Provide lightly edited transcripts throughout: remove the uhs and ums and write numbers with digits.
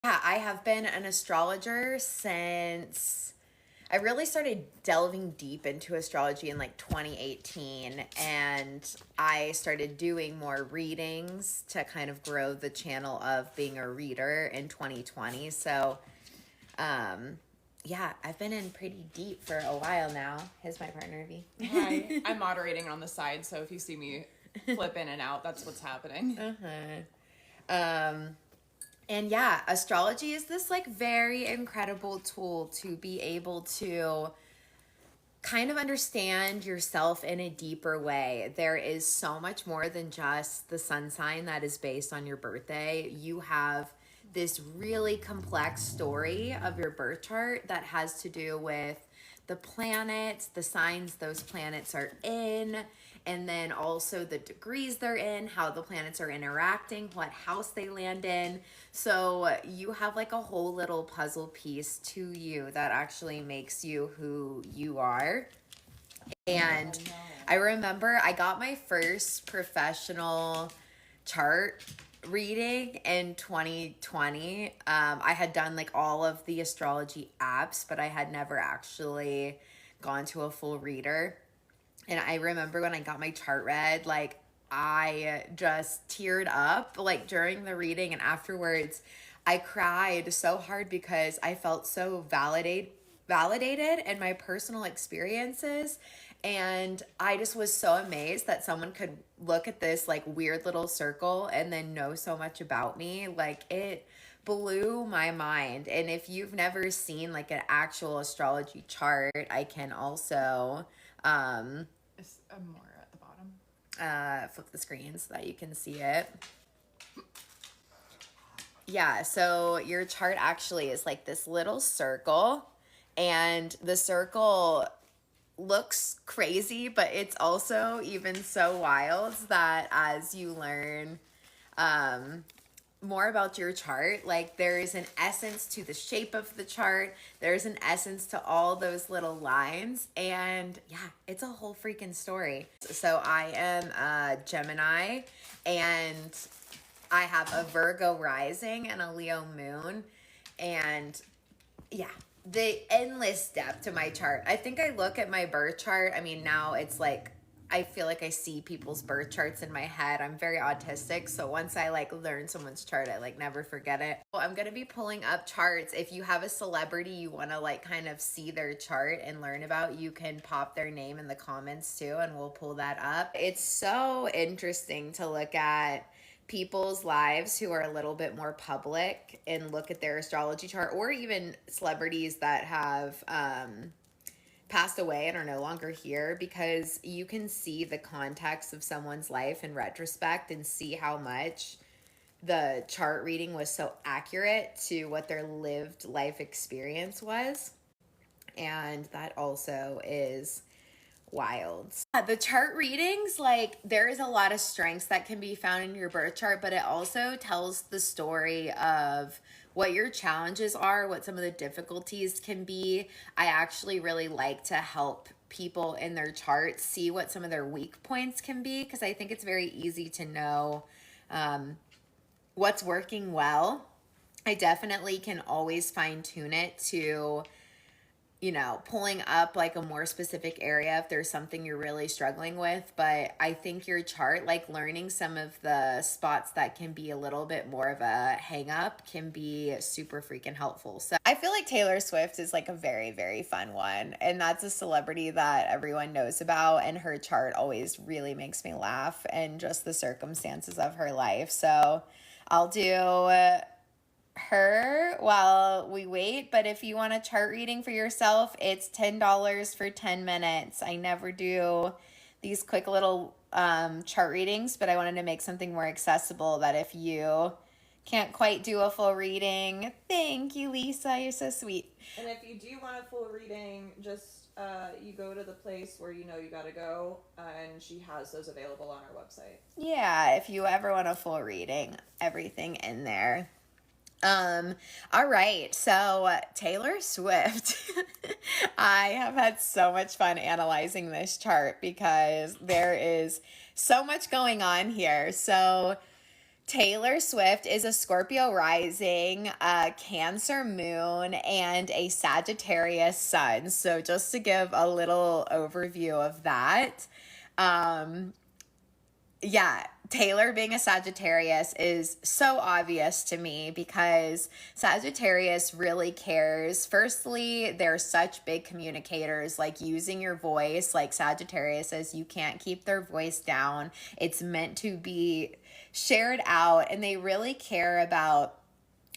Yeah, I have been an astrologer since I really started delving deep into astrology in like 2018, and I started doing more readings to kind of grow the channel of being a reader in 2020. So, yeah, I've been in pretty deep for a while now. Here's my partner, V. Hi, I'm moderating on the side, so if you see me flip in and out, that's what's happening. And yeah, astrology is this like very incredible tool to be able to kind of understand yourself in a deeper way. There is so much more than just the sun sign that is based on your birthday. You have this really complex story of your birth chart that has to do with the planets, the signs those planets are in, and then also the degrees they're in, how the planets are interacting, what house they land in. So you have like a whole little puzzle piece to you that actually makes you who you are. And I remember I got my first professional chart reading in 2020. I had done like all of the astrology apps, but I had never actually gone to a full reader. And I remember when I got my chart read, like I just teared up like during the reading, and afterwards I cried so hard because I felt so validated in my personal experiences. And I just was so amazed that someone could look at this like weird little circle and then know so much about me. Like it blew my mind. And if you've never seen like an actual astrology chart, I can also Is more at the bottom? flip the screen so that you can see it. Yeah, so your chart actually is like this little circle, and the circle looks crazy, but it's also even so wild that as you learn more about your chart, like there is an essence to the shape of the chart, there's an essence to all those little lines, and yeah, it's a whole freaking story. So I am a Gemini, and I have a Virgo rising and a Leo moon, and yeah, the endless depth to my chart. I think I look at my birth chart. I mean, now it's like I feel like I see people's birth charts in my head. I'm very autistic, so once I like learn someone's chart, I like never forget it. Well, I'm going to be pulling up charts. If you have a celebrity you want to like kind of see their chart and learn about, you can pop their name in the comments too, and we'll pull that up. It's so interesting to look at people's lives who are a little bit more public and look at their astrology chart, or even celebrities that have passed away and are no longer here, because you can see the context of someone's life in retrospect and see how much the chart reading was so accurate to what their lived life experience was. And that also is wild. The chart readings, like there is a lot of strengths that can be found in your birth chart, but it also tells the story of what your challenges are, what some of the difficulties can be. I actually really like to help people in their charts see what some of their weak points can be, because I think it's very easy to know what's working well. I definitely can always fine tune it to, you know, pulling up like a more specific area if there's something you're really struggling with. But I think your chart, like learning some of the spots that can be a little bit more of a hang up, can be super freaking helpful. So I feel like Taylor Swift is like a very, very fun one. And that's a celebrity that everyone knows about. And her chart always really makes me laugh, and just the circumstances of her life. So I'll do her while we wait. But if you want a chart reading for yourself, it's $10 for 10 minutes. I never do these quick little chart readings, but I wanted to make something more accessible, that if you can't quite do a full reading, thank you, Lisa, you're so sweet. And if you do want a full reading, just you go to the place where you know you gotta go, and she has those available on our website. Yeah, if you ever want a full reading, everything in there. All right. So Taylor Swift, I have had so much fun analyzing this chart because there is so much going on here. So Taylor Swift is a Scorpio rising, a Cancer moon, and a Sagittarius sun. So just to give a little overview of that, um, yeah, Taylor being a Sagittarius is so obvious to me because Sagittarius really cares. Firstly, they're such big communicators, like using your voice. Like Sagittarius says, you can't keep their voice down. It's meant to be shared out, and they really care about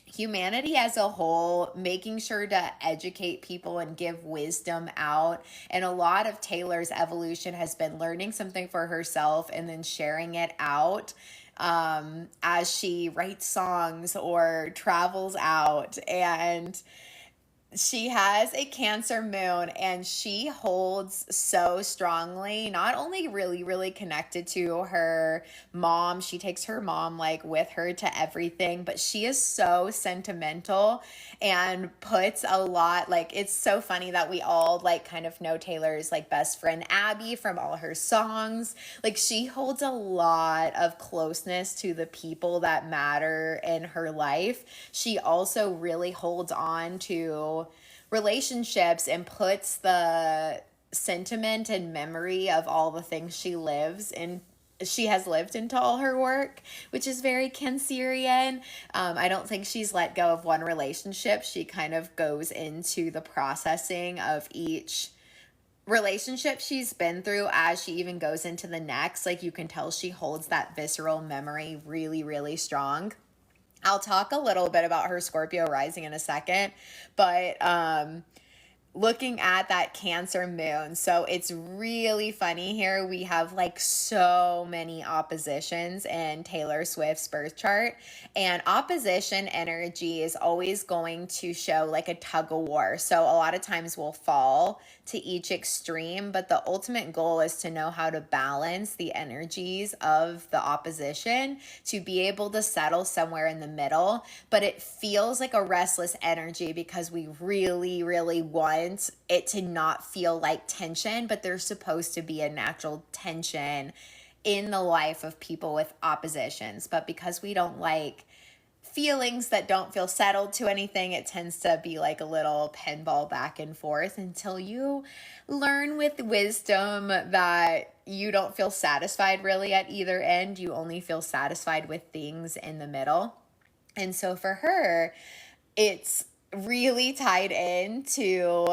humanity as a whole, making sure to educate people and give wisdom out. And a lot of Taylor's evolution has been learning something for herself and then sharing it out as she writes songs or travels out. And she has a Cancer moon, and she holds so strongly, not only really connected to her mom, she takes her mom like with her to everything, but she is so sentimental and puts a lot, like, it's so funny that we all like kind of know Taylor's like best friend Abby from all her songs. Like, she holds a lot of closeness to the people that matter in her life. She also really holds on to relationships and puts the sentiment and memory of all the things she has lived into all her work, which is very Cancerian. I don't think she's let go of one relationship. She kind of goes into the processing of each relationship she's been through as she even goes into the next. Like, you can tell she holds that visceral memory really strong. I'll talk a little bit about her Scorpio rising in a second, but looking at that Cancer moon, so it's really funny here. We have like so many oppositions in Taylor Swift's birth chart, and opposition energy is always going to show like a tug of war. So a lot of times we'll fall to each extreme, but the ultimate goal is to know how to balance the energies of the opposition to be able to settle somewhere in the middle. But it feels like a restless energy because we really want it to not feel like tension, but there's supposed to be a natural tension in the life of people with oppositions. But because we don't like feelings that don't feel settled to anything, it tends to be like a little pinball back and forth until you learn with wisdom that you don't feel satisfied really at either end. You only feel satisfied with things in the middle. And so for her, it's really tied into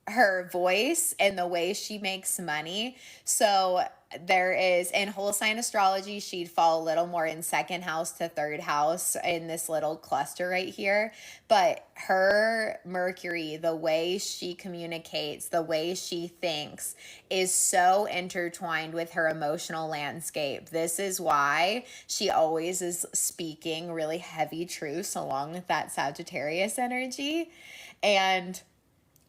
her voice and the way she makes money. So there is, in whole sign astrology, she'd fall a little more in second house to third house in this little cluster right here. But her Mercury, the way she communicates, the way she thinks, is so intertwined with her emotional landscape. This is why she always is speaking really heavy truths along with that Sagittarius energy. And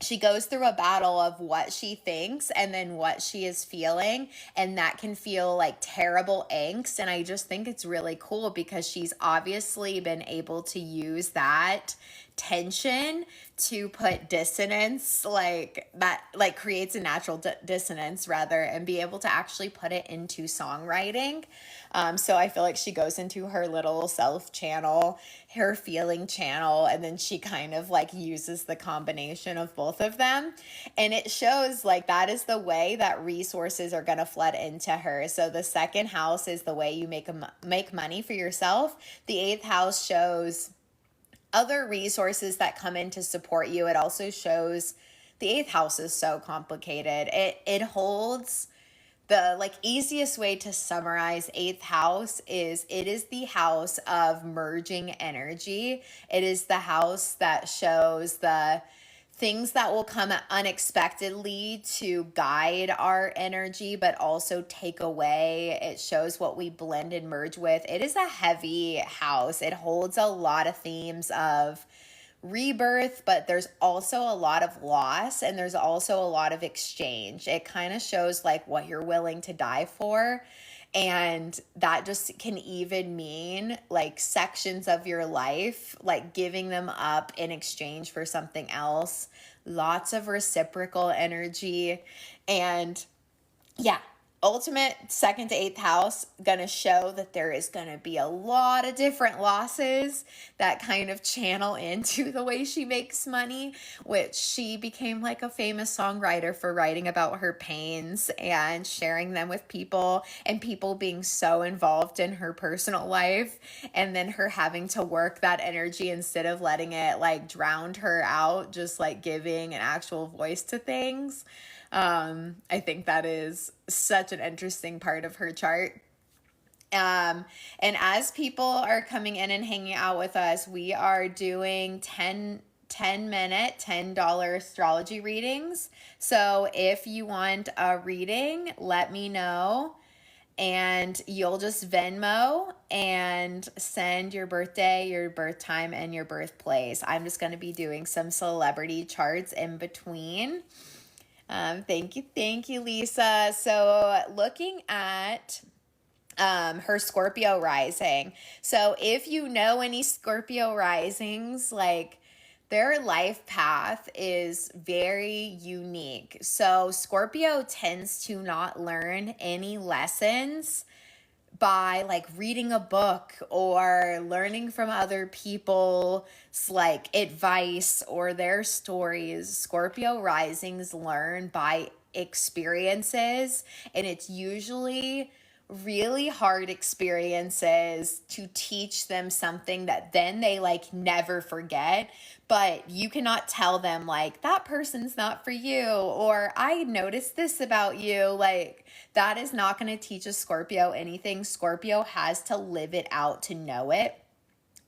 she goes through a battle of what she thinks and then what she is feeling, and that can feel like terrible angst. And I just think it's really cool because she's obviously been able to use that tension to put dissonance, like that, like creates a natural dissonance rather, and be able to actually put it into songwriting. So I feel like she goes into her little self channel, her feeling channel, and then she kind of like uses the combination of both of them. And it shows like that is the way that resources are going to flood into her. So the second house is the way you make money for yourself. The eighth house shows other resources that come in to support you. It also shows the eighth house is so complicated. It holds the like easiest way to summarize eighth house is it is the house of merging energy. It is the house that shows the things that will come unexpectedly to guide our energy, but also take away. It shows what we blend and merge with. It is a heavy house. It holds a lot of themes of rebirth, but there's also a lot of loss, and there's also a lot of exchange. It kind of shows like what you're willing to die for. And that just can even mean like sections of your life, like giving them up in exchange for something else. Lots of reciprocal energy. And yeah, ultimate second to eighth house gonna show that there is gonna be a lot of different losses that kind of channel into the way she makes money, which she became like a famous songwriter for writing about her pains and sharing them with people, and people being so involved in her personal life, and then her having to work that energy instead of letting it like drown her out, just like giving an actual voice to things. I think that is such an interesting part of her chart. And as people are coming in and hanging out with us, we are doing 10-minute, $10 astrology readings. So if you want a reading, let me know. And you'll just Venmo and send your birthday, your birth time, and your birthplace. I'm just going to be doing some celebrity charts in between. Thank you, Lisa. So looking at her Scorpio rising. So if you know any Scorpio risings, like their life path is very unique. So Scorpio tends to not learn any lessons by like reading a book or learning from other people's like advice or their stories. Scorpio risings learn by experiences, and it's usually really hard experiences to teach them something that then they like never forget. But you cannot tell them like that person's not for you, or I noticed this about you. Like that is not going to teach a Scorpio anything. Scorpio has to live it out to know it.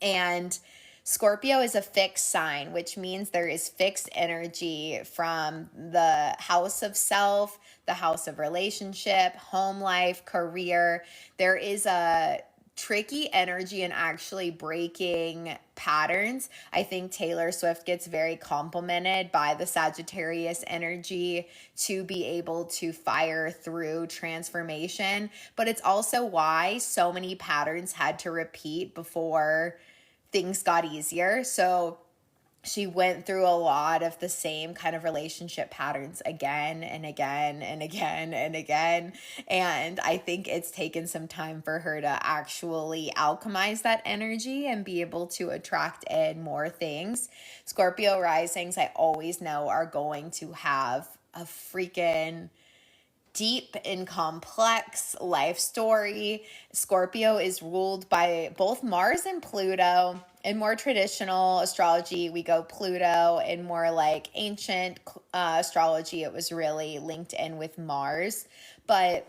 And Scorpio is a fixed sign, which means there is fixed energy from the house of self, the house of relationship, home life, career. There is a tricky energy in actually breaking patterns. I think Taylor Swift gets very complimented by the Sagittarius energy to be able to fire through transformation, but it's also why so many patterns had to repeat before things got easier. So she went through a lot of the same kind of relationship patterns again and again and again and again. And I think it's taken some time for her to actually alchemize that energy and be able to attract in more things. Scorpio risings, I always know, are going to have a freaking deep and complex life story. Scorpio is ruled by both Mars and Pluto. In more traditional astrology, we go Pluto. In more like ancient astrology, it was really linked in with Mars. But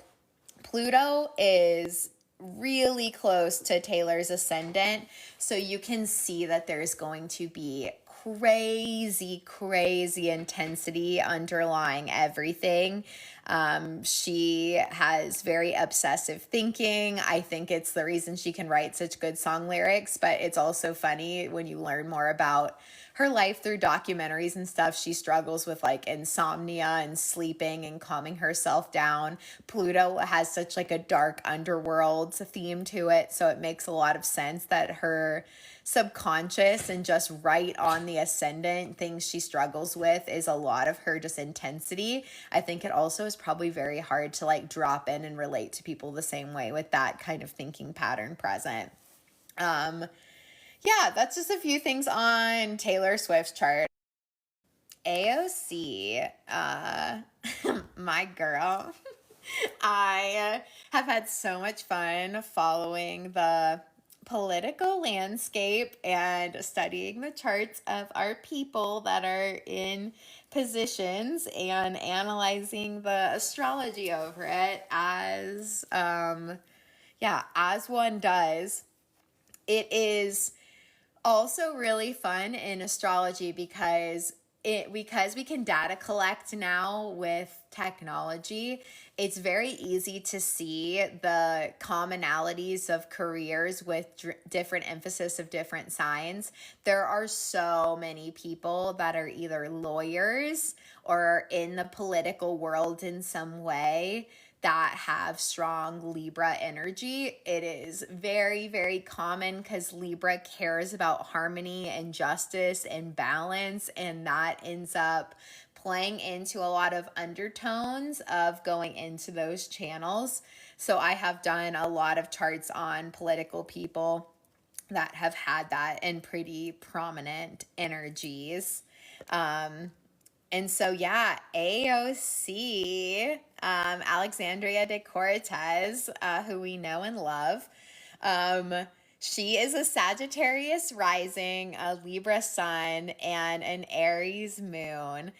Pluto is really close to Taylor's ascendant. So you can see that there's going to be crazy intensity underlying everything. She has very obsessive thinking. I think it's the reason she can write such good song lyrics, but it's also funny when you learn more about her life through documentaries and stuff. She struggles with like insomnia and sleeping and calming herself down. Pluto has such like a dark underworld theme to it, so it makes a lot of sense that her subconscious and just right on the ascendant things she struggles with is a lot of her just intensity. I think it also is probably very hard to like drop in and relate to people the same way with that kind of thinking pattern present. Yeah, that's just a few things on Taylor Swift's chart. AOC, my girl. I have had so much fun following the political landscape and studying the charts of our people that are in positions and analyzing the astrology over it as as one does. It is also really fun in astrology because we can data collect now with technology. It's very easy to see the commonalities of careers with different emphasis of different signs. There are so many people that are either lawyers or in the political world in some way that have strong Libra energy. It is very common because Libra cares about harmony and justice and balance, and that ends up playing into a lot of undertones of going into those channels. So I have done a lot of charts on political people that have had that in pretty prominent energies. And so, yeah, AOC, Alexandria de Cortez, who we know and love, she is a Sagittarius rising, a Libra sun, and an Aries moon.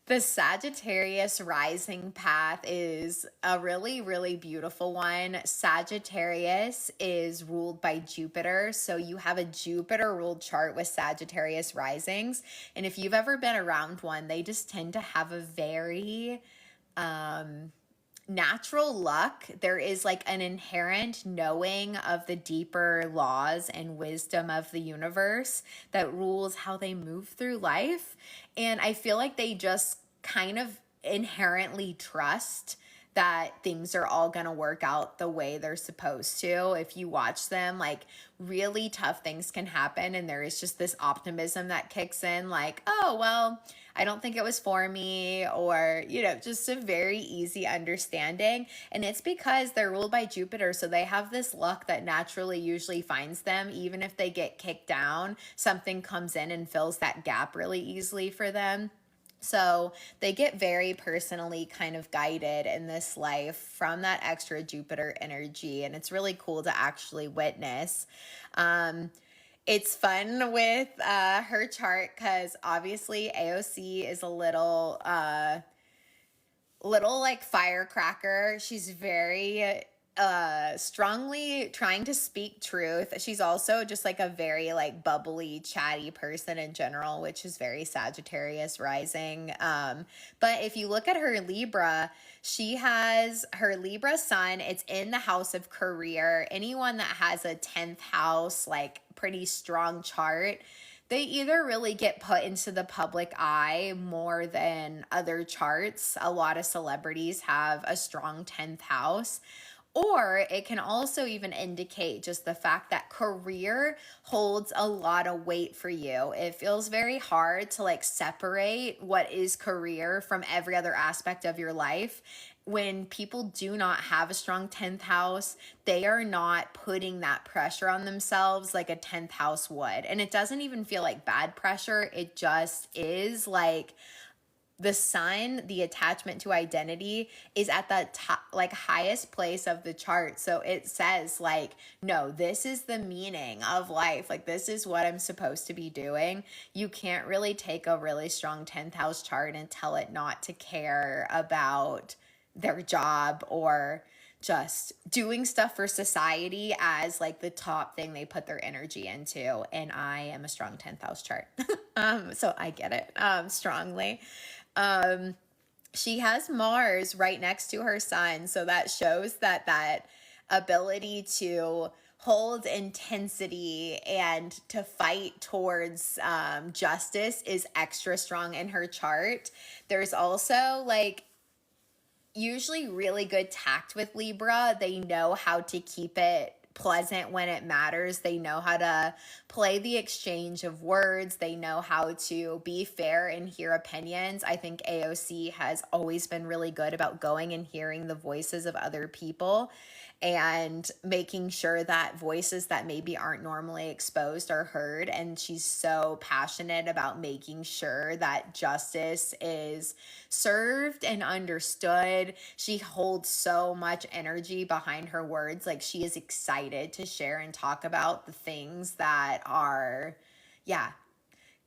The Sagittarius rising path is a really, really beautiful one. Sagittarius is ruled by Jupiter. So you have a Jupiter ruled chart with Sagittarius risings. And if you've ever been around one, they just tend to have a very natural luck. There is like an inherent knowing of the deeper laws and wisdom of the universe that rules how they move through life. And I feel like they just kind of inherently trust that things are all going to work out the way they're supposed to. If you watch them, like really tough things can happen and there is just this optimism that kicks in, like, oh, well, I don't think it was for me, or, you know, just a very easy understanding. And it's because they're ruled by Jupiter. So they have this luck that naturally usually finds them. Even if they get kicked down, something comes in and fills that gap really easily for them. So they get very personally kind of guided in this life from that extra Jupiter energy. And it's really cool to actually witness. It's fun with her chart because obviously AOC is a little like firecracker. She's very strongly trying to speak truth. She's also just like a very like bubbly, chatty person in general, which is very Sagittarius rising. But if you look at her Libra, she has her Libra sun. It's in the house of career. Anyone that has a 10th house, like pretty strong chart, they either really get put into the public eye more than other charts. A lot of celebrities have a strong 10th house. Or it can also even indicate just the fact that career holds a lot of weight for you. It feels very hard to like separate what is career from every other aspect of your life. When people do not have a strong 10th house, they are not putting that pressure on themselves like a 10th house would. And it doesn't even feel like bad pressure. It just is like the sun, the attachment to identity is at the top, like highest place of the chart. So it says like, no, this is the meaning of life. Like this is what I'm supposed to be doing. You can't really take a really strong 10th house chart and tell it not to care about their job or just doing stuff for society as like the top thing they put their energy into. And I am a strong 10th house chart. So I get it strongly. She has Mars right next to her sun. So that shows that ability to hold intensity and to fight towards justice is extra strong in her chart. There's also like usually really good tact with Libra. They know how to keep it pleasant when it matters. They know how to play the exchange of words. They know how to be fair and hear opinions. I think AOC has always been really good about going and hearing the voices of other people and making sure that voices that maybe aren't normally exposed are heard. And she's so passionate about making sure that justice is served and understood. She holds so much energy behind her words. Like she is excited to share and talk about the things that are,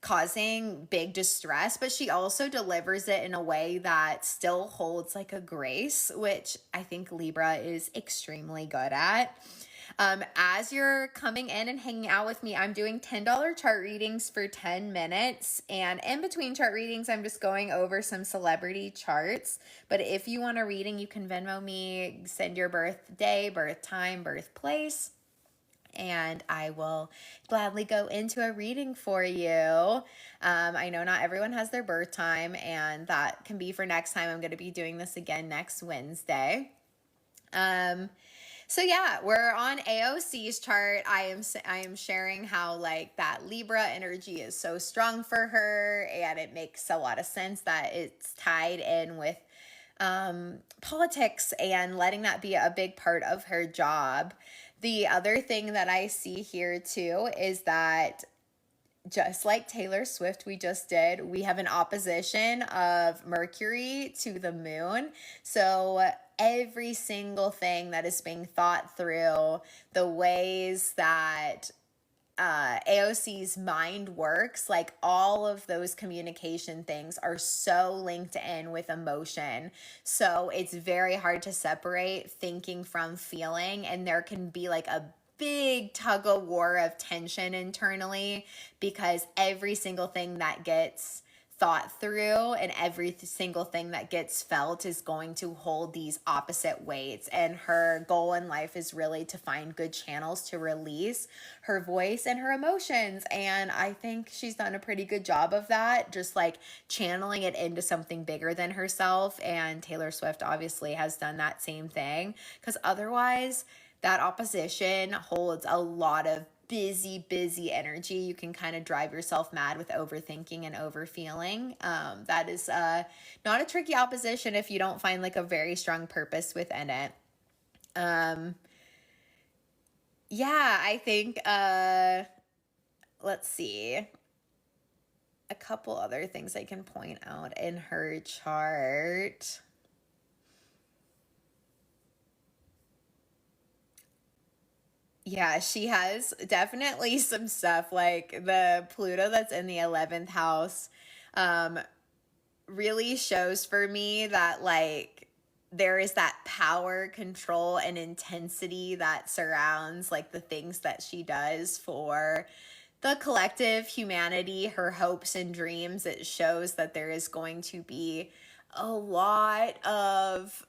causing big distress, but she also delivers it in a way that still holds like a grace, which I think Libra is extremely good at. As you're coming in and hanging out with me, I'm doing $10 chart readings for 10 minutes. And in between chart readings, I'm just going over some celebrity charts. But if you want a reading, you can Venmo me, send your birthday, birth time, birthplace, and I will gladly go into a reading for you. I know not everyone has their birth time, and that can be for next time. I'm going to be doing this again next Wednesday. So yeah, we're on AOC's chart. I am sharing how like that Libra energy is so strong for her, and it makes a lot of sense that it's tied in with politics and letting that be a big part of her job. The other thing that I see here too is that just like Taylor Swift, we just did, we have an opposition of Mercury to the moon. So every single thing that is being thought through, the ways that AOC's mind works, like all of those communication things are so linked in with emotion. So it's very hard to separate thinking from feeling. And there can be like a big tug of war of tension internally because every single thing that gets thought through and every single thing that gets felt is going to hold these opposite weights. And her goal in life is really to find good channels to release her voice and her emotions. And I think she's done a pretty good job of that, just like channeling it into something bigger than herself. And Taylor Swift obviously has done that same thing, because otherwise that opposition holds a lot of busy energy. You can kind of drive yourself mad with overthinking and overfeeling. That is not a tricky opposition if you don't find like a very strong purpose within it. Yeah, I think let's see, a couple other things I can point out in her chart. Yeah, she has definitely some stuff, like the Pluto that's in the 11th house really shows for me that like there is that power, control, and intensity that surrounds like the things that she does for the collective humanity, her hopes and dreams. It shows that there is going to be a lot of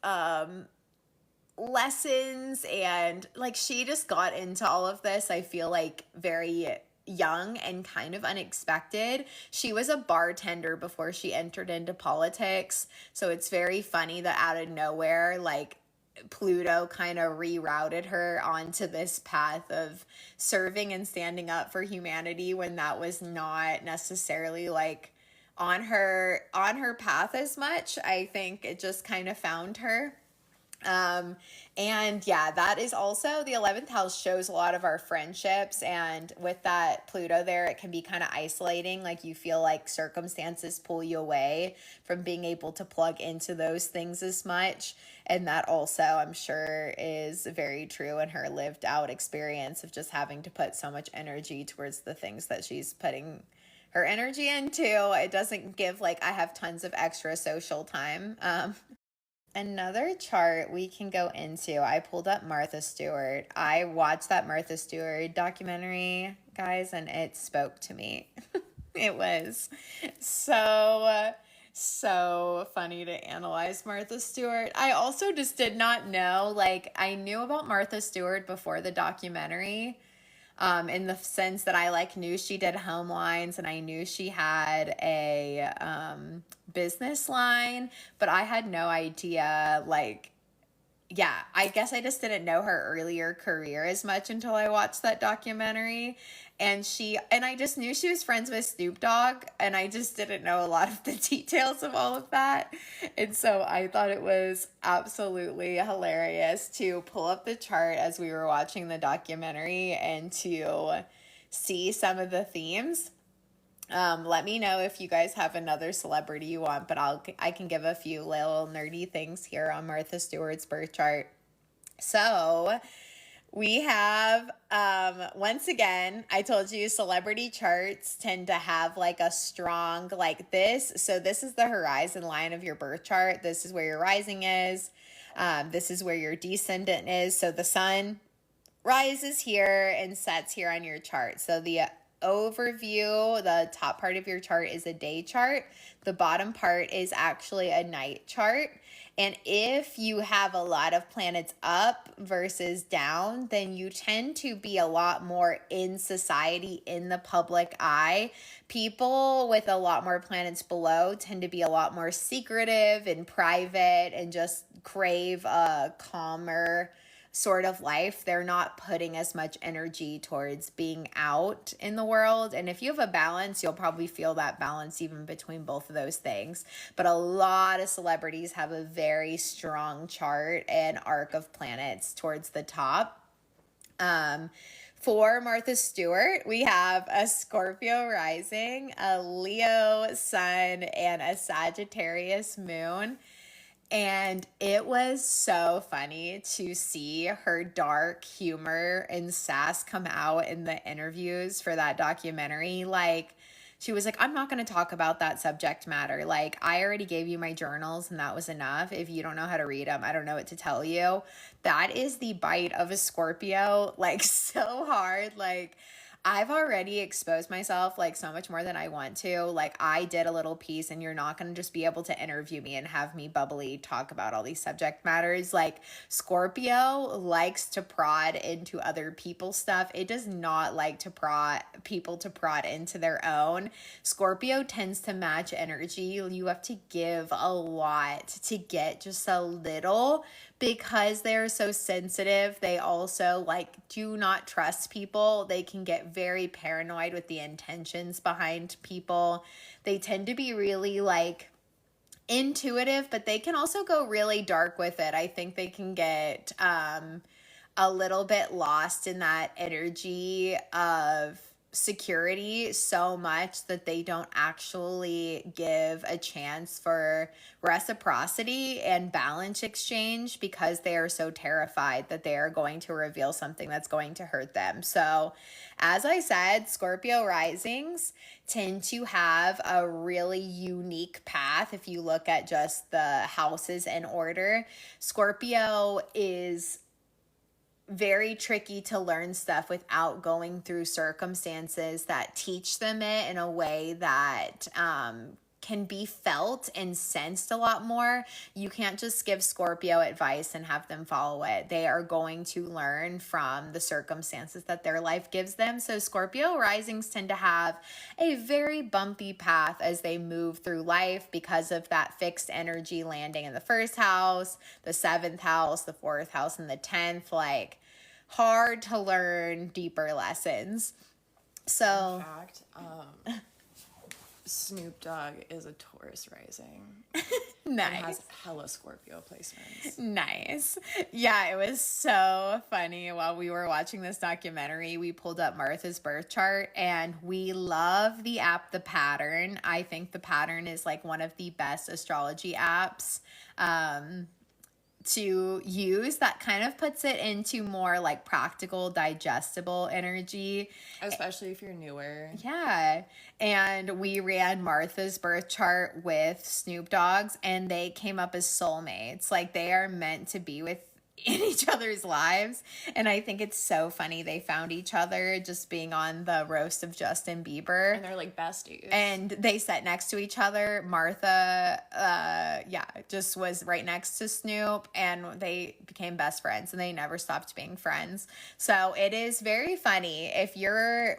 lessons, and like she just got into all of this, I feel like, very young and kind of unexpected. She was a bartender before she entered into politics, so it's very funny that out of nowhere, like, Pluto kind of rerouted her onto this path of serving and standing up for humanity when that was not necessarily like on her path as much. I think it just kind of found her. And yeah, that is also, the 11th house shows a lot of our friendships, and with that Pluto there, it can be kind of isolating. Like you feel like circumstances pull you away from being able to plug into those things as much. And that also, I'm sure, is very true in her lived out experience of just having to put so much energy towards the things that she's putting her energy into. It doesn't give like, I have tons of extra social time. Another chart we can go into, I pulled up Martha Stewart. I watched that Martha Stewart documentary, guys, and it spoke to me. It was so funny to analyze Martha Stewart. I also just did not know, like, I knew about Martha Stewart before the documentary, in the sense that I like knew she did home lines and I knew she had a business line, but I had no idea, like, yeah, I guess I just didn't know her earlier career as much until I watched that documentary. And I just knew she was friends with Snoop Dogg, and I just didn't know a lot of the details of all of that. And so I thought it was absolutely hilarious to pull up the chart as we were watching the documentary and to see some of the themes. Let me know if you guys have another celebrity you want, but I can give a few little nerdy things here on Martha Stewart's birth chart. So we have, once again, I told you celebrity charts tend to have like a strong, like this. So this is the horizon line of your birth chart. This is where your rising is. This is where your descendant is. So the sun rises here and sets here on your chart. So the overview, the top part of your chart is a day chart. The bottom part is actually a night chart. And if you have a lot of planets up versus down, then you tend to be a lot more in society, in the public eye. People with a lot more planets below tend to be a lot more secretive and private and just crave a calmer sort of life, they're not putting as much energy towards being out in the world. And if you have a balance, you'll probably feel that balance even between both of those things. But a lot of celebrities have a very strong chart and arc of planets towards the top. For Martha Stewart, we have a Scorpio rising, a Leo sun, and a Sagittarius moon. And it was so funny to see her dark humor and sass come out in the interviews for that documentary. Like, she was like, I'm not going to talk about that subject matter. Like, I already gave you my journals and that was enough. If you don't know how to read them, I don't know what to tell you. That is the bite of a Scorpio, like, so hard. Like, I've already exposed myself like so much more than I want to. Like, I did a little piece, and you're not going to just be able to interview me and have me bubbly talk about all these subject matters. Like, Scorpio likes to prod into other people's stuff. It does not like to prod into their own. Scorpio tends to match energy. You have to give a lot to get just a little. Because they're so sensitive, they also like do not trust people. They can get very paranoid with the intentions behind people. They tend to be really like intuitive, but they can also go really dark with it. I think they can get a little bit lost in that energy of security so much that they don't actually give a chance for reciprocity and balance exchange because they are so terrified that they are going to reveal something that's going to hurt them. So, as I said, Scorpio risings tend to have a really unique path. If you look at just the houses in order, Scorpio is very tricky to learn stuff without going through circumstances that teach them it in a way that can be felt and sensed a lot more. You can't just give Scorpio advice and have them follow it. They are going to learn from the circumstances that their life gives them. So Scorpio risings tend to have a very bumpy path as they move through life because of that fixed energy landing in the first house, the seventh house, the fourth house, and the 10th. Like, hard to learn deeper lessons. So, in fact, Snoop Dogg is a Taurus rising. Nice. And has hella Scorpio placements. Nice. Yeah, it was so funny. While we were watching this documentary, we pulled up Martha's birth chart, and we love the app The Pattern. I think The Pattern is like one of the best astrology apps to use that kind of puts it into more like practical, digestible energy. Especially if you're newer. Yeah. And we ran Martha's birth chart with Snoop Dogg's, and they came up as soulmates. Like, they are meant to be in each other's lives. And I think it's so funny they found each other just being on the roast of Justin Bieber. And they're like besties. And they sat next to each other. Martha, just was right next to Snoop, and they became best friends, and they never stopped being friends. So it is very funny. If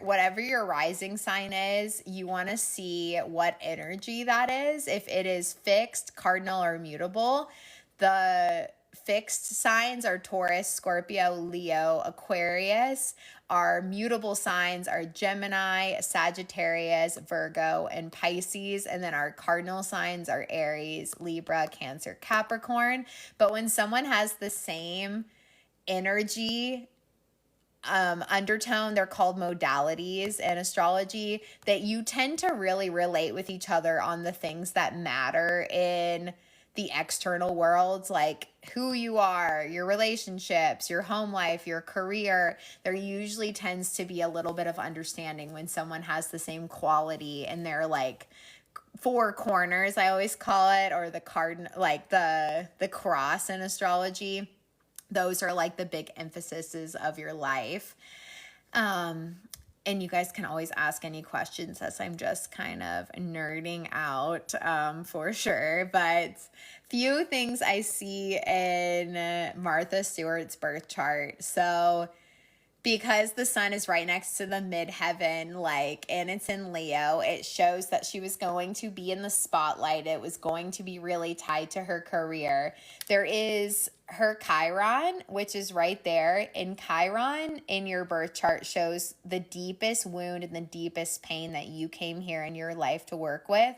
whatever your rising sign is, you want to see what energy that is. If it is fixed, cardinal, or mutable, the fixed signs are Taurus, Scorpio, Leo, Aquarius. Our mutable signs are Gemini, Sagittarius, Virgo, and Pisces. And then our cardinal signs are Aries, Libra, Cancer, Capricorn. But when someone has the same energy undertone, they're called modalities in astrology, that you tend to really relate with each other on the things that matter in the external world, like who you are, your relationships, your home life, your career. There usually tends to be a little bit of understanding when someone has the same quality in their like four corners, I always call it, or the cardinal, like the cross in astrology. Those are like the big emphases of your life. And you guys can always ask any questions as I'm just kind of nerding out for sure. But few things I see in Martha Stewart's birth chart. So because the sun is right next to the midheaven, like, and it's in Leo, it shows that she was going to be in the spotlight. It was going to be really tied to her career. There is her Chiron, which is right there, and Chiron in your birth chart shows the deepest wound and the deepest pain that you came here in your life to work with.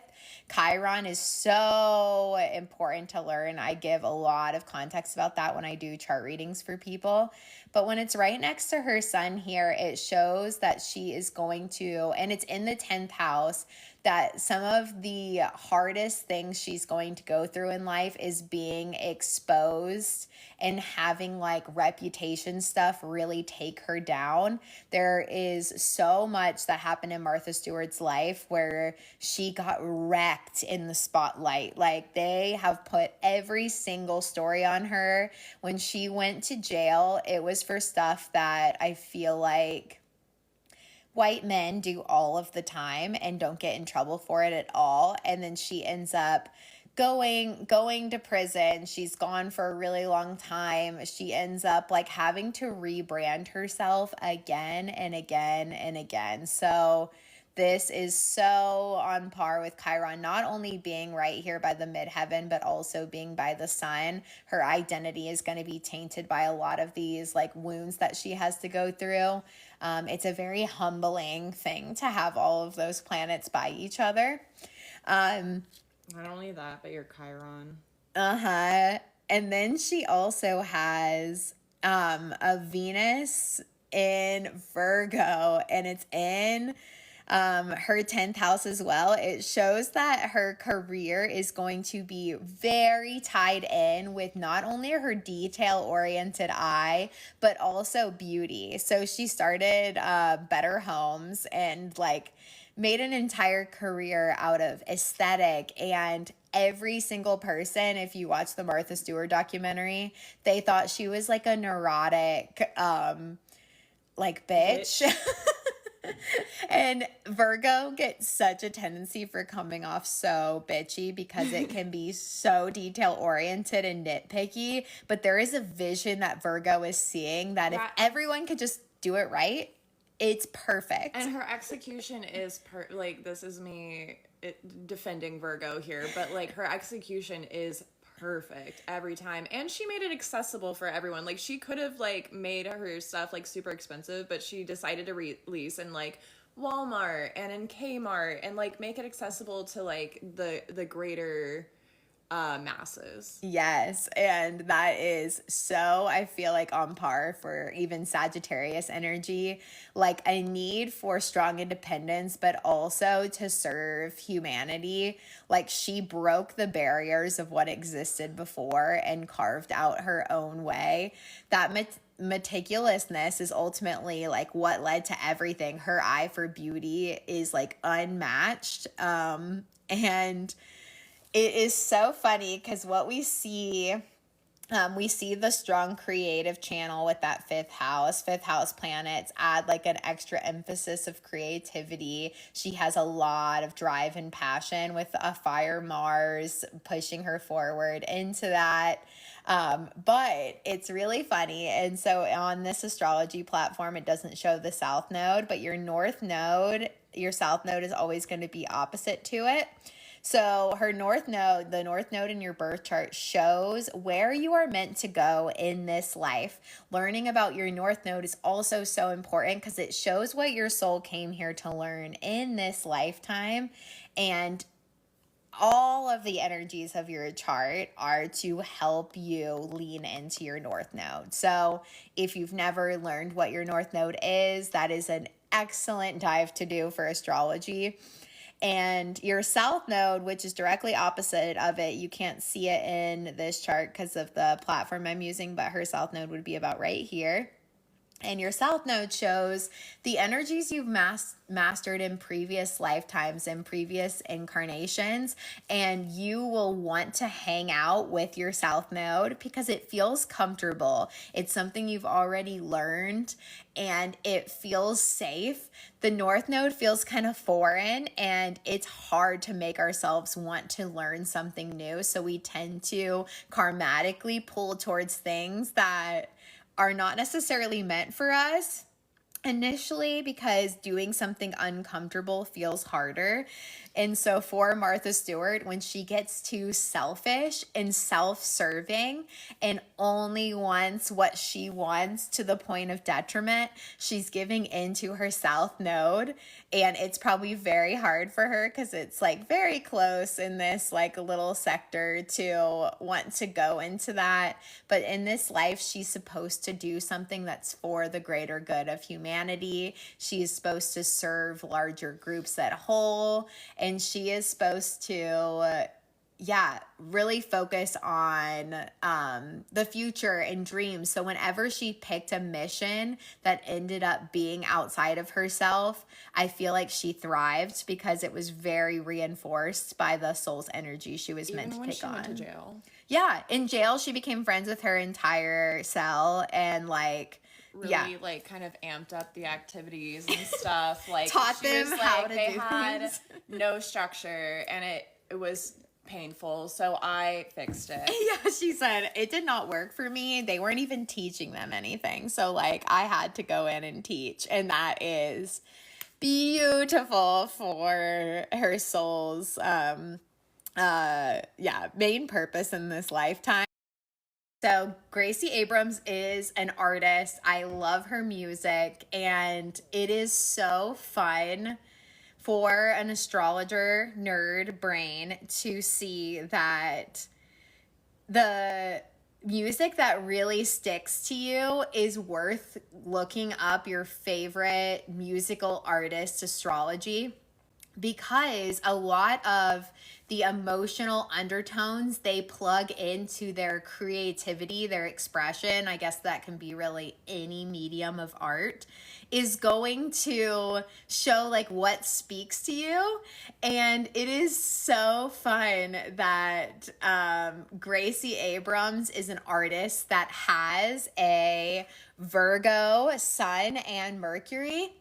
Chiron is so important to learn. I give a lot of context about that when I do chart readings for people. But when it's right next to her sun here, it shows that she is going to, and it's in the 10th house, that some of the hardest things she's going to go through in life is being exposed and having like reputation stuff really take her down. There is so much that happened in Martha Stewart's life where she got wrecked in the spotlight. Like they have put every single story on her. When she went to jail, it was for stuff that I feel like white men do all of the time and don't get in trouble for it at all. And then she ends up going to prison. She's gone for a really long time. She ends up like having to rebrand herself again and again and again. So this is so on par with Chiron, not only being right here by the midheaven, but also being by the sun. Her identity is going to be tainted by a lot of these like wounds that she has to go through. It's a very humbling thing to have all of those planets by each other. Not only that, but your Chiron. And then she also has a Venus in Virgo, and it's in her 10th house as well. It shows that her career is going to be very tied in with not only her detail-oriented eye, but also beauty. So she started Better Homes and like made an entire career out of aesthetic, and every single person, if you watch the Martha Stewart documentary, they thought she was like a neurotic like bitch. And Virgo gets such a tendency for coming off so bitchy because it can be so detail oriented and nitpicky, but there is a vision that Virgo is seeing that if everyone could just do it right, it's perfect. And her execution is like, this is me defending Virgo here, but like her execution is perfect every time, and she made it accessible for everyone. Like she could have like made her stuff like super expensive, but she decided to release in like Walmart and in Kmart and like make it accessible to like the greater masses. Yes, and that is so, I feel like, on par for even Sagittarius energy, like a need for strong independence, but also to serve humanity. Like she broke the barriers of what existed before and carved out her own way. That meticulousness is ultimately like what led to everything. Her eye for beauty is like unmatched, and it is so funny because what we see the strong creative channel with that fifth house planets add like an extra emphasis of creativity. She has a lot of drive and passion with a fire Mars pushing her forward into that. But it's really funny. And so on this astrology platform, it doesn't show the south node, but your south node is always going to be opposite to it. So her north node, the north node in your birth chart, shows where you are meant to go in this life. Learning about your north node is also so important because it shows what your soul came here to learn in this lifetime. And all of the energies of your chart are to help you lean into your north node. So if you've never learned what your north node is, that is an excellent dive to do for astrology. And your south node, which is directly opposite of it, you can't see it in this chart because of the platform I'm using, but her south node would be about right here. And your south node shows the energies you've mastered in previous lifetimes and previous incarnations. And you will want to hang out with your south node because it feels comfortable. It's something you've already learned and it feels safe. The north node feels kind of foreign and it's hard to make ourselves want to learn something new. So we tend to karmatically pull towards things that are not necessarily meant for us. Initially, because doing something uncomfortable feels harder. And so for Martha Stewart, when she gets too selfish and self-serving and only wants what she wants to the point of detriment, she's giving into her south node. And it's probably very hard for her because it's like very close in this like little sector to want to go into that. But in this life, she's supposed to do something that's for the greater good of humanity. She is supposed to serve larger groups at whole, and she is supposed to really focus on the future and dreams. So whenever she picked a mission that ended up being outside of herself, I feel like she thrived because it was very reinforced by the soul's energy she was meant to Even when take she on. went to jail. Yeah, in jail, she became friends with her entire cell and Really like kind of amped up the activies and stuff. Like taught she them was, how like, to they do had things. no structure and it was painful. So I fixed it. Yeah, she said it did not work for me. They weren't even teaching them anything. So like I had to go in and teach, and that is beautiful for her soul's main purpose in this lifetime. So Gracie Abrams is an artist. I love her music, and it is so fun for an astrologer nerd brain to see that the music that really sticks to you is worth looking up your favorite musical artist astrology, because a lot of the emotional undertones they plug into their creativity, their expression, I guess that can be really any medium of art, is going to show like what speaks to you. And it is so fun that Gracie Abrams is an artist that has a Virgo sun and Mercury.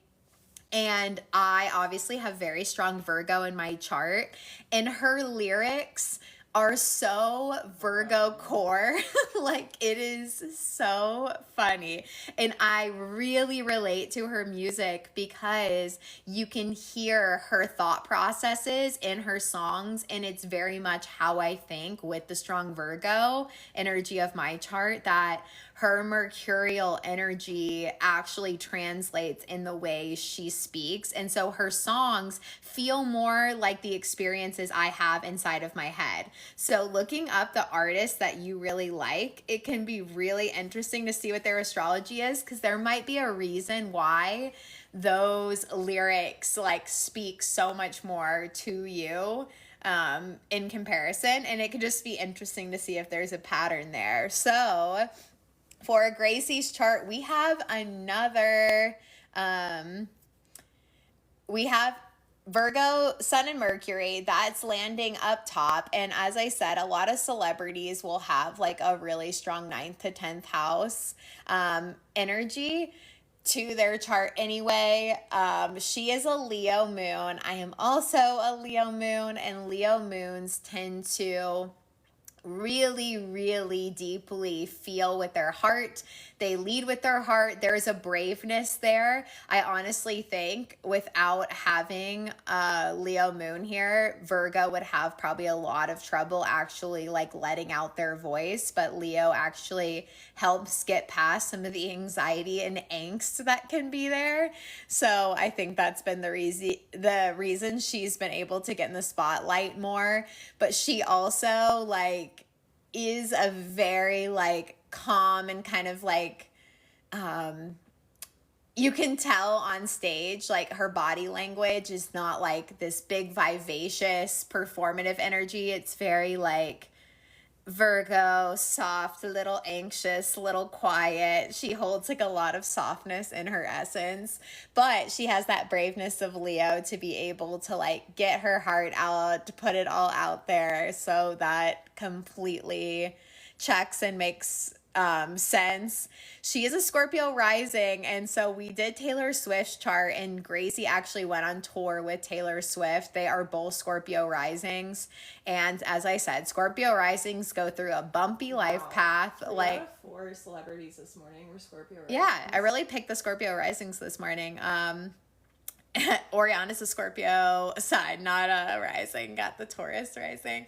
And I obviously have very strong Virgo in my chart, and her lyrics are so Virgo core. Like, it is so funny. And I really relate to her music because you can hear her thought processes in her songs, and it's very much how I think with the strong Virgo energy of my chart, that her mercurial energy actually translates in the way she speaks. And so her songs feel more like the experiences I have inside of my head. So looking up the artists that you really like, it can be really interesting to see what their astrology is, because there might be a reason why those lyrics like speak so much more to you in comparison. And it could just be interesting to see if there's a pattern there. So for Gracie's chart, we have another, we have Virgo, Sun, and Mercury. That's landing up top. And as I said, a lot of celebrities will have like a really strong 9th to 10th house energy to their chart anyway. She is a Leo moon. I am also a Leo moon, and Leo moons tend to really, really deeply feel with their heart. They lead with their heart. There's a braveness there. I honestly think without having a Leo moon here, Virgo would have probably a lot of trouble actually like letting out their voice, but Leo actually helps get past some of the anxiety and angst that can be there. So I think that's been the reason she's been able to get in the spotlight more. But she also like is a very like calm and kind of like you can tell on stage like her body language is not like this big vivacious performative energy. It's very like Virgo, soft, a little anxious, a little quiet. She holds like a lot of softness in her essence, but she has that braveness of Leo to be able to like get her heart out, to put it all out there. So that completely checks and makes sense. She is a Scorpio rising, and so we did Taylor Swift's chart, and Gracie actually went on tour with Taylor Swift. They are both Scorpio risings, and as I said, Scorpio risings go through a bumpy life path. Like 4 celebrities this morning were Scorpio risings. Yeah, I really picked the Scorpio risings this morning. Oriana's a Scorpio side, not a rising. Got the Taurus rising.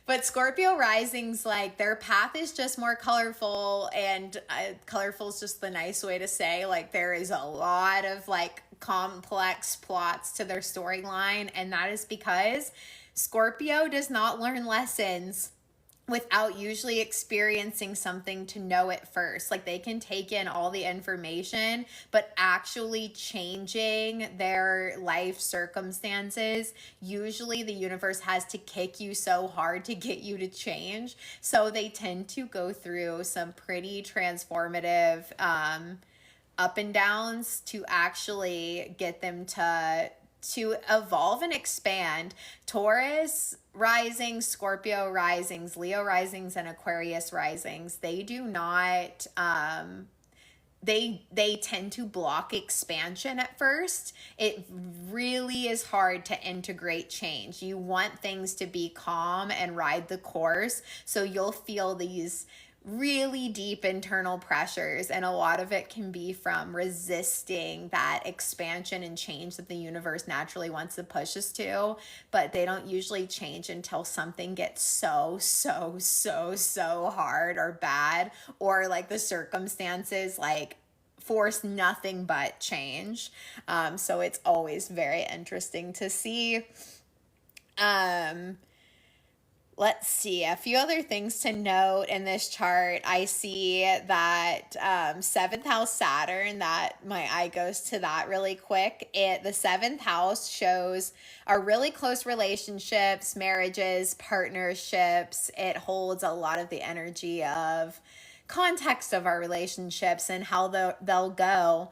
But Scorpio risings, like, their path is just more colorful, and colorful is just the nice way to say, like, there is a lot of, like, complex plots to their storyline, and that is because Scorpio does not learn lessons without usually experiencing something to know it first. Like, they can take in all the information, but actually changing their life circumstances, usually the universe has to kick you so hard to get you to change. So they tend to go through some pretty transformative up and downs to actually get them to evolve and expand. Taurus risings, Scorpio risings, Leo risings, and Aquarius risings, they do not, they tend to block expansion at first. It really is hard to integrate change. You want things to be calm and ride the course, so you'll feel these really deep internal pressures, and a lot of it can be from resisting that expansion and change that the universe naturally wants to push us to, but they don't usually change until something gets so hard or bad, or like the circumstances like force nothing but change. So it's always very interesting to see. Let's see, a few other things to note in this chart. I see that 7th house Saturn, that my eye goes to that really quick. The 7th house shows our really close relationships, marriages, partnerships. It holds a lot of the energy of context of our relationships and how they'll go.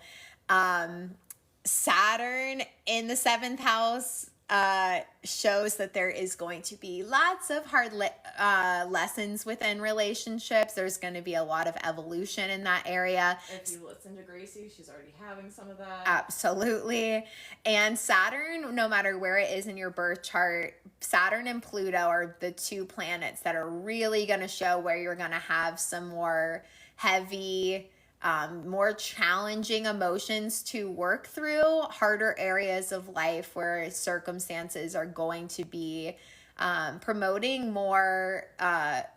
Saturn in the 7th house shows that there is going to be lots of hard lessons within relationships. There's going to be a lot of evolution in that area. If you listen to Gracie, she's already having some of that. Absolutely. And Saturn, no matter where it is in your birth chart, Saturn and Pluto are the two planets that are really going to show where you're going to have some more heavy, more challenging emotions to work through, harder areas of life where circumstances are going to be promoting more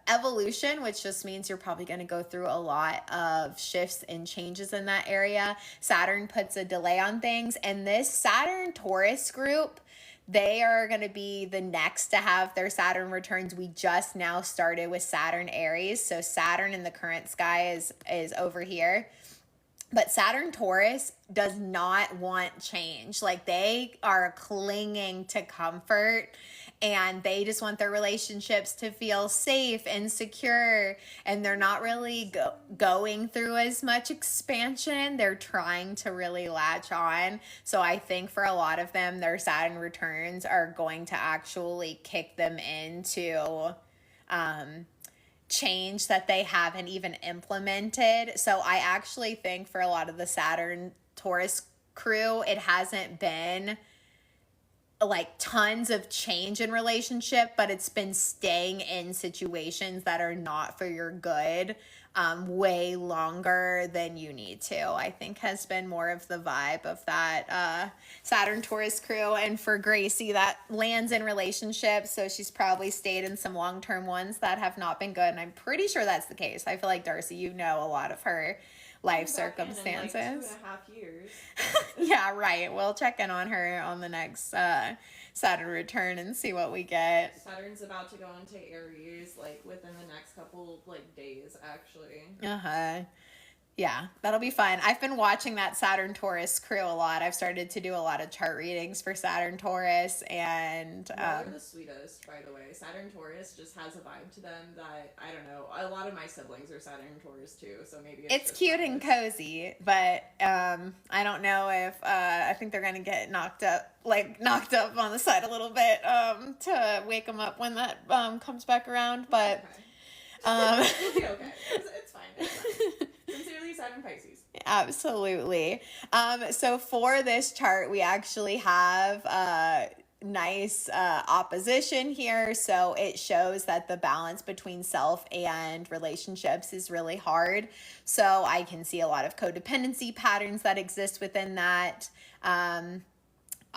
evolution, which just means you're probably going to go through a lot of shifts and changes in that area. Saturn puts a delay on things, and this Saturn Taurus group, they are going to be the next to have their Saturn returns. We just now started with Saturn Aries. So Saturn in the current sky is over here. But Saturn Taurus does not want change. Like, they are clinging to comfort, and they just want their relationships to feel safe and secure, and they're not really going through as much expansion. They're trying to really latch on. So I think for a lot of them, their Saturn returns are going to actually kick them into change that they haven't even implemented. So I actually think for a lot of the Saturn Taurus crew, it hasn't been like tons of change in relationship, but it's been staying in situations that are not for your good way longer than you need to, I think has been more of the vibe of that Saturn Taurus crew. And for Gracie, that lands in relationships, so she's probably stayed in some long-term ones that have not been good, and I'm pretty sure that's the case. I feel like, Darcy, you know a lot of her life circumstances. In like 2.5 years. Yeah, right. We'll check in on her on the next Saturn return and see what we get. Saturn's about to go into Aries, like within the next couple like days, actually. Yeah, that'll be fun. I've been watching that Saturn Taurus crew a lot. I've started to do a lot of chart readings for Saturn Taurus, and they're the sweetest, by the way. Saturn Taurus just has a vibe to them that, I don't know, a lot of my siblings are Saturn Taurus too, so maybe it's cute and cozy, but I don't know if I think they're gonna get knocked up on the side a little bit to wake them up when that comes back around, but. Okay. It'll be okay. It's fine. It's fine. Sincerely, Sun in Pisces. Absolutely. So for this chart, we actually have nice opposition here. So it shows that the balance between self and relationships is really hard. So I can see a lot of codependency patterns that exist within that.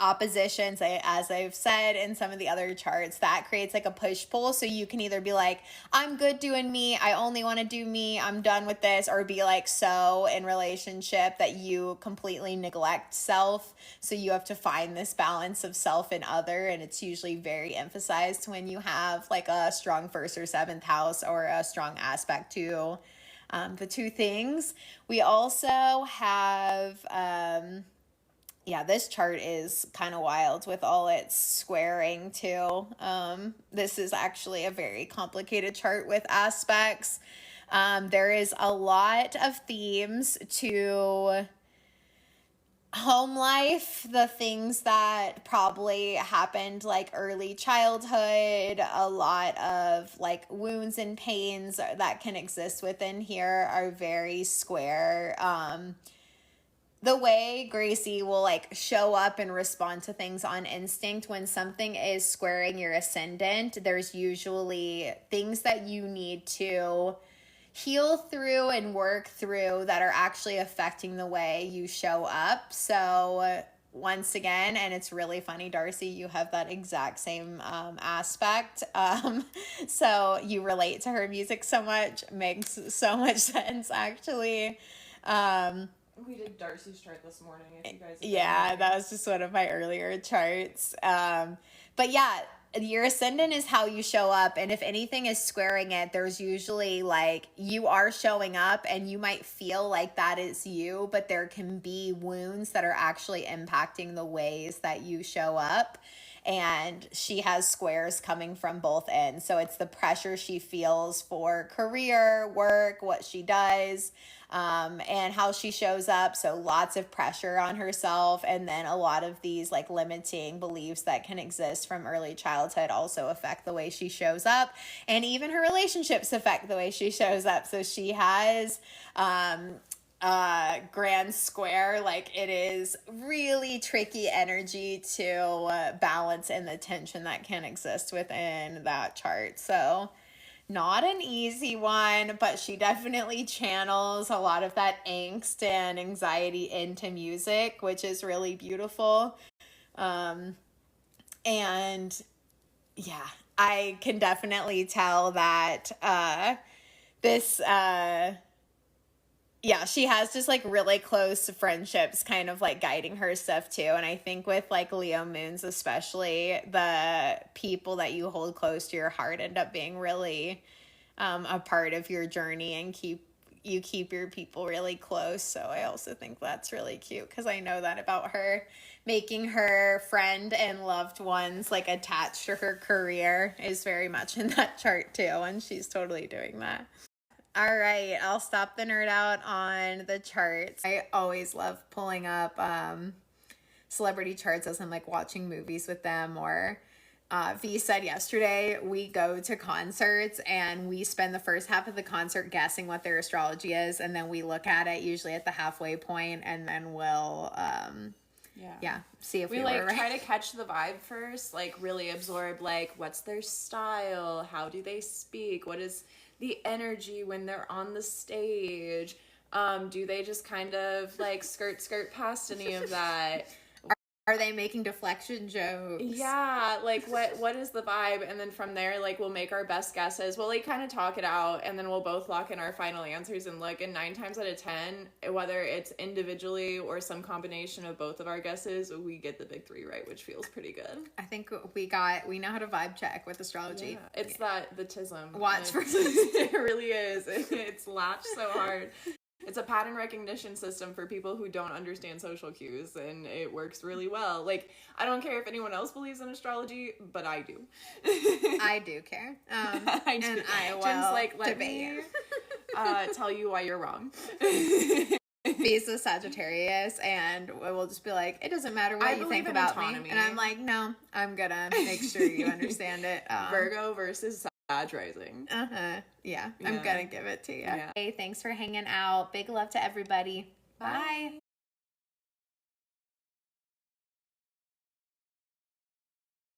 Oppositions, as I've said in some of the other charts, that creates like a push-pull. So you can either be like, I'm good doing me, I only want to do me, I'm done with this, or be like so in relationship that you completely neglect self. So you have to find this balance of self and other, and it's usually very emphasized when you have like a strong first or seventh house or a strong aspect to the two things. We also have this chart is kind of wild with all its squaring too. This is actually a very complicated chart with aspects. There is a lot of themes to home life, the things that probably happened like early childhood, a lot of like wounds and pains that can exist within here are very square. The way Gracie will like show up and respond to things on instinct when something is squaring your ascendant, there's usually things that you need to heal through and work through that are actually affecting the way you show up. So once again, and it's really funny, Darcy, you have that exact same aspect. So you relate to her music so much, makes so much sense actually. We did Darcy's chart this morning, if you guys that was just one of my earlier charts. But yeah, your ascendant is how you show up, and if anything is squaring it, there's usually like you are showing up and you might feel like that is you, but there can be wounds that are actually impacting the ways that you show up. And she has squares coming from both ends. So it's the pressure she feels for career, work, what she does, and how she shows up. So lots of pressure on herself. And then a lot of these like limiting beliefs that can exist from early childhood also affect the way she shows up. And even her relationships affect the way she shows up. So she has grand square, like it is really tricky energy to balance in the tension that can exist within that chart. So not an easy one, but she definitely channels a lot of that angst and anxiety into music, which is really beautiful. And yeah, I can definitely tell that this she has just like really close friendships kind of like guiding her stuff too. And I think with like Leo moons, especially, the people that you hold close to your heart end up being really a part of your journey and keep your people really close. So I also think that's really cute because I know that about her, making her friend and loved ones like attached to her career is very much in that chart too. And she's totally doing that. All right, I'll stop the nerd out on the charts. I always love pulling up celebrity charts as I'm like watching movies with them, or V said yesterday we go to concerts and we spend the first half of the concert guessing what their astrology is, and then we look at it usually at the halfway point, and then we'll see if we like were right. Try to catch the vibe first, like really absorb like what's their style, how do they speak, what is the energy when they're on the stage, do they just kind of like skirt past any of that? Are they making deflection jokes? Yeah, like what is the vibe? And then from there, like we'll make our best guesses. We'll like kind of talk it out, and then we'll both lock in our final answers and look. And 9 times out of 10, whether it's individually or some combination of both of our guesses, we get the big 3 right, which feels pretty good. I think we know how to vibe check with astrology. Yeah, it's that the tism. Watch for it really is. It's latched so hard. It's a pattern recognition system for people who don't understand social cues, and it works really well. Like, I don't care if anyone else believes in astrology, but I do. I do care. I do. And I will Jen's like, let debate. me tell you why you're wrong. He's a Sagittarius, and we'll just be like, it doesn't matter what you think about autonomy. Me. And I'm like, no, I'm gonna make sure you understand it. Virgo versus Badge rising. Yeah, I'm gonna give it to you. Yeah. Hey, thanks for hanging out. Big love to everybody. Bye.